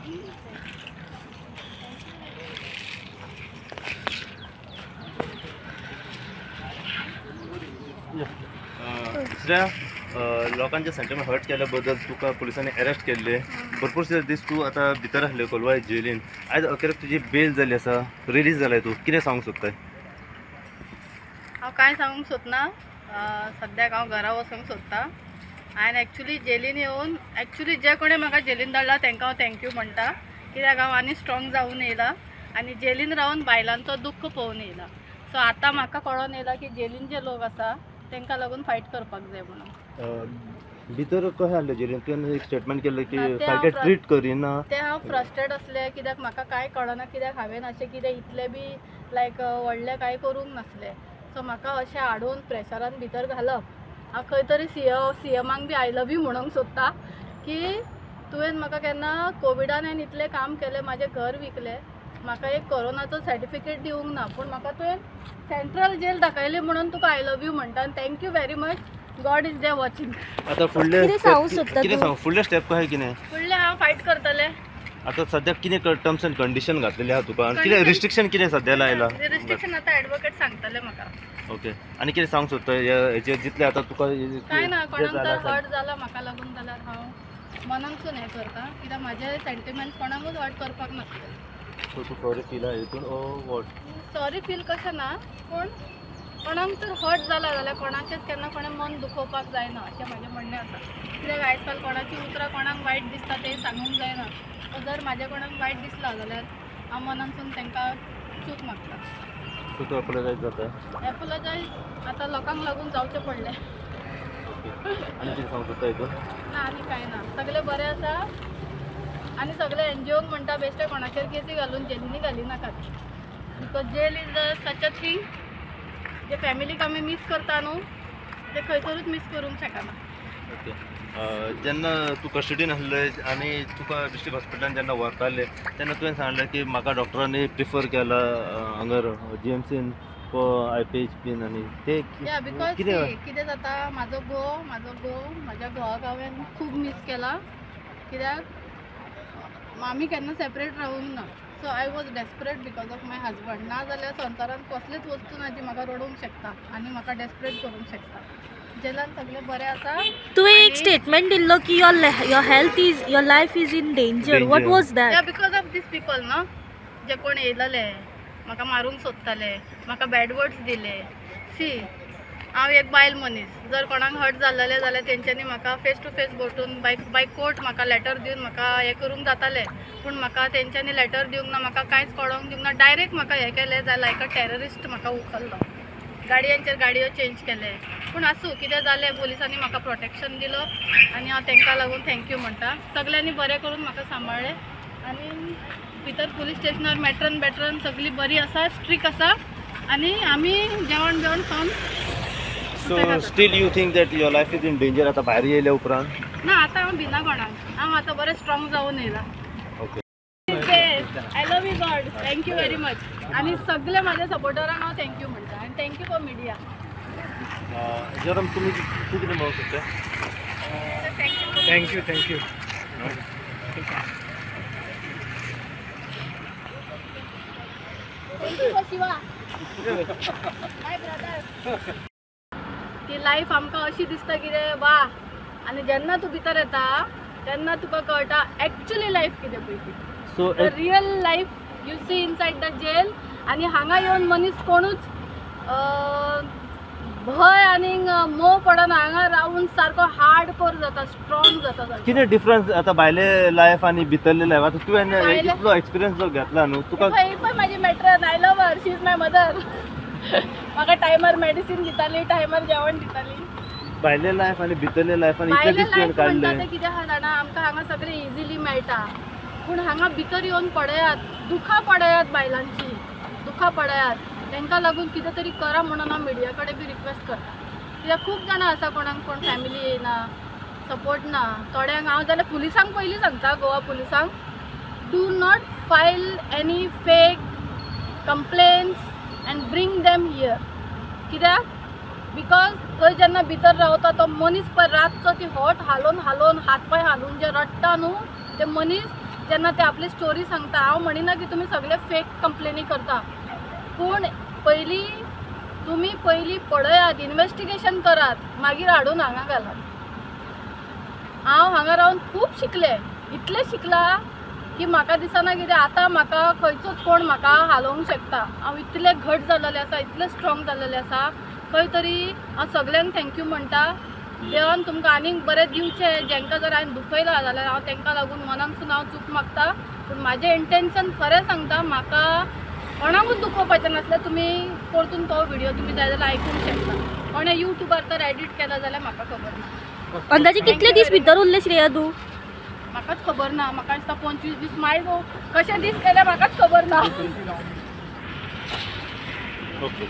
दुसऱ्या लोकांच्या सेंटरमध्ये हर्ट केल्याबद्दल तुका पुलिसांनी अरेस्ट केल्ले भरपूरशे दीस तूं आतां भितर आसले कोलवाय जेलीन आयज अखेरेक तुजी बेल जाली आसा रिलीज जाल्या तूं कितें सांगूंक सोदताय? हांव कांय सांगूंक सोदना सद्याक हांव घरा वचूंक सोदता हांवें एक्चुली जेलीन येवन एक्चुली जे कोणी म्हाका जेलीन धाडला तांकां हांव थँक्यू म्हणटा कित्याक हांव आनी स्ट्रॉंग जावन येयला आनी जेलीन रावन बायलांचो दुख्ख पळोवन येयला. सो आतां म्हाका कळोन येयला की जेलीन जे लोक आसा तांकां लागून फायट करपाक जाय म्हणून. भितर कशें आसलें जेलीन तुवें एक स्टेटमेंट केल्लें की सारकें ट्रीट करिना ते हांव फ्रस्ट्रेट असले कित्याक म्हाका कांय कळना कित्याक हांवें अशें कितें इतलें बी लायक व्हडलें कांय करूंक नासलें. सो म्हाका अशें हाडून प्रेशरान भितर घालप हांव खंय तरी सीएमाक बी आय लव यू म्हणूंक सोदता की तुवें म्हाका केन्ना कोविडान हांवें इतलें काम केलें म्हाजें घर विकलें म्हाका एक कोरोनाचो सर्टिफिकेट दिवंक ना पूण म्हाका तुवें सेंट्रल जेल दाखयली म्हणून तुका आय लव यू म्हणटा आनी thank you very much. God is there watching. आतां फुडले कितें सांग फुडले स्टेप कशें कितें फुडलें हांव फायट करतलें. आतां सद्याक कितें टर्म्स एंड कंडिशन घातलेली आहा तुका आनी कितें रिस्ट्रिक्शन कितें सद्या लायला? रिस्ट्रिक्शन आतां एडवोकेट सांगतले म्हाका. ओके आनी कितें सांगूंक सोदता हेचे जितले आतां तुका कांय ना कोणाक तर हर्ट जाला म्हाका लागून जाल्यार हांव मनानसून हें करता कित्याक म्हाजे सेंटिमेंट्स कोणाकूच हर्ट करपाक नासले. सो तूं सॉरी फील आहा हितून ओ वॉट? सॉरी फील कशें ना पूण कोणाक तर हर्ट जाला जाल्यार कोणाचेंच केन्ना कोणें मन दुखोवपाक जायना अशें म्हाजें म्हणणें आसा. कित्याक आयज काल कोणाची उतरां कोणाक वायट दिसता तें सांगूंक जायना. जर म्हाजें कोणाक वायट दिसलां जाल्यार हांव मनानसून तांकां चूक मागता. सो तूं एपोलोजायज जाता? एपोलोजायज आतां लोकांक लागून जावचें पडलें. आनी कितें सांगूंक सोदता हितून? ना आनी कांय ना सगळें बरें आसा आनी सगळे एनजीओक म्हणटा बेश्टे कोणाचेर केसी घालून जेलींनी घाली नाकात because jail is such a thing जे फॅमिलीक आमी मिस करता न्हू ते खंयसरूच मिस करूंक शकना. ओके जेन्ना तूं कस्टडीन आसलें आनी तुका डिस्ट्रिक्ट हॉस्पिटलान जेन्ना व्हरताले तेन्ना तुवें सांगलें की म्हाका डॉक्टरांनी प्रिफर केला हांगर जीएमसीन IPHP आनी ते बिकॉज कितें जाता म्हाजो घोव म्हाज्या घोवाक हांवें खूब मिस केला कित्याक आमी केन्ना सेपरेट रावूंक ना. So I was desperate because of my husband. ना जाल्यार संवसारान कसलीच वस्तू ना जी म्हाका रडोवंक शकता आनी म्हाका डेस्परेट करूंक शकता. जेलान सगळें बरें आसा. तुवें एक स्टेटमेंट दिल्लो की your health is your life is in danger. What was that? या बिकॉज ऑफ दीस पीपल न्हू जे कोण येयलेले म्हाका मारूंक सोदताले म्हाका बॅड वर्ड्स दिले. सी हांव एक बायल मनीस जर कोणाक हर्ट जाल्लेले जाल्यार तेंच्यांनी म्हाका फेस टू फेस बोटून बाय कोर्ट म्हाका लेटर दिवन म्हाका हें करूंक जातालें पूण म्हाका तेंच्यांनी लेटर दिवंक ना म्हाका कांयच कळोवंक दिवंक ना. डायरेक्ट म्हाका हें केलें जाल्यार लायक अ टेररिस्ट म्हाका उखल्लो गाडयांचेर गाडयो चेंज केले. पूण आसूं कितें जालें पुलिसांनी म्हाका प्रोटेक्शन दिलो आनी हांव तांकां लागून थँक्यू म्हणटा. सगल्यांनी बरें करून म्हाका सांबाळ्ळें आनी भितर पुलीस स्टेशनार मॅट्रन सगळीं बरी आसा स्ट्रिक्ट आसा आनी आमी जेवण खावन. So still you think that your life is in danger आतां भायर येयल्या उपरांत? ना आतां हांव भिना कोणाक हांव आतां बरें स्ट्रॉंग जावन येयला. Okay I love you God thank you very much आनी सगळे म्हाज्या सपोर्टरांक हांव थँक्यू म्हणटा आनी थँक्यू फॉर मिडिया. जरम तूं कितें म्हणूंक सोदता? थँक्यू शिवा माय ब्रदर. ती लायफ आमकां अशी दिसता कितें वा आनी जेन्ना तूं भितर येता तेन्ना तुका कळटा एक्चुअली लायफ कितें पळय ती. So real life you see inside the jail आनी हांगा येवन मनीस कोणूच भंय आनी मोव पडना. हांगा रावून सारको हार्ड कोर जाता स्ट्रॉंग जाता. कितें डिफरन्स आतां भायले लायफ आनी भितरले लायफ आतां तुवें इतलो एक्सपिरियन्स जो घेतला न्हू तुका म्हाजी matron I love her she is my mother. म्हाका टायमार मेडिसीन दिताली टायमार जेवण दिताली. भायले लायफ आनी भितरले लायफान इतले डिफरन्स काडले ते कितें आहा जाणा आमकां हांगा सगळें इजिली मेळटा पूण हांगा भितर येवन पळयात दुखां पळयात बायलांची दुखां पळयात. तांकां लागून कितें तरी करा म्हणून हांव मिडिया कडेन बी रिक्वेस्ट करता कित्याक खूब जाणां आसा कोणाक कोण फॅमिली येयना सपोर्ट ना. थोड्यांक हांव जाल्यार पुलिसांक पयलीं सांगता गोवा पुलिसांक do not file any fake complaints and bring them here. कित्याक बिकॉज थंय जेन्ना भितर रावता तो मनीस पळय रातचो ती होट हालोवन हात पांय हालोवन जे रडटा न्हू ते मनीस जेन्ना ते आपली स्टोरी सांगता हांव म्हणिना की तुमी सगळे फेक कंप्लेनी करता पूण तुमी पयलीं पळयात इन्वेस्टिगेशन करात मागीर हाडून हांगा घालात. हांव हांगा रावन खूब शिकलें इतलें शिकलां की म्हाका दिसना कितें आतां म्हाका खंयचोच कोण म्हाका हालोवंक शकता. हांव इतलें घट जाल्लेलें आसा इतलें स्ट्रॉंग जाल्लेलें आसा खंय तरी हांव सगळ्यांक थँक्यू म्हणटा. देवान तुमकां आनीक बरें दिवचें. जांकां जर हांवें दुखयलां जाल्यार हांव तांकां लागून मनानसून हांव चूक मागता पूण म्हाजें इंटेंशन खरें सांगता म्हाका कोणाकूच दुखोवपाचें नासलें. तुमी परतून तो व्हिडिओ तुमी जाय जाल्यार आयकूंक शकता. कोणें युट्यूबार तर एडिट केला जाल्यार म्हाका खबर ना. अंदाजे कितले दीस भितर उरले श्रेया तूं? म्हाकाच खबर ना. म्हाका दिसता 25 दीस माय गो कशे दीस गेले म्हाकाच खबर ना. ओके.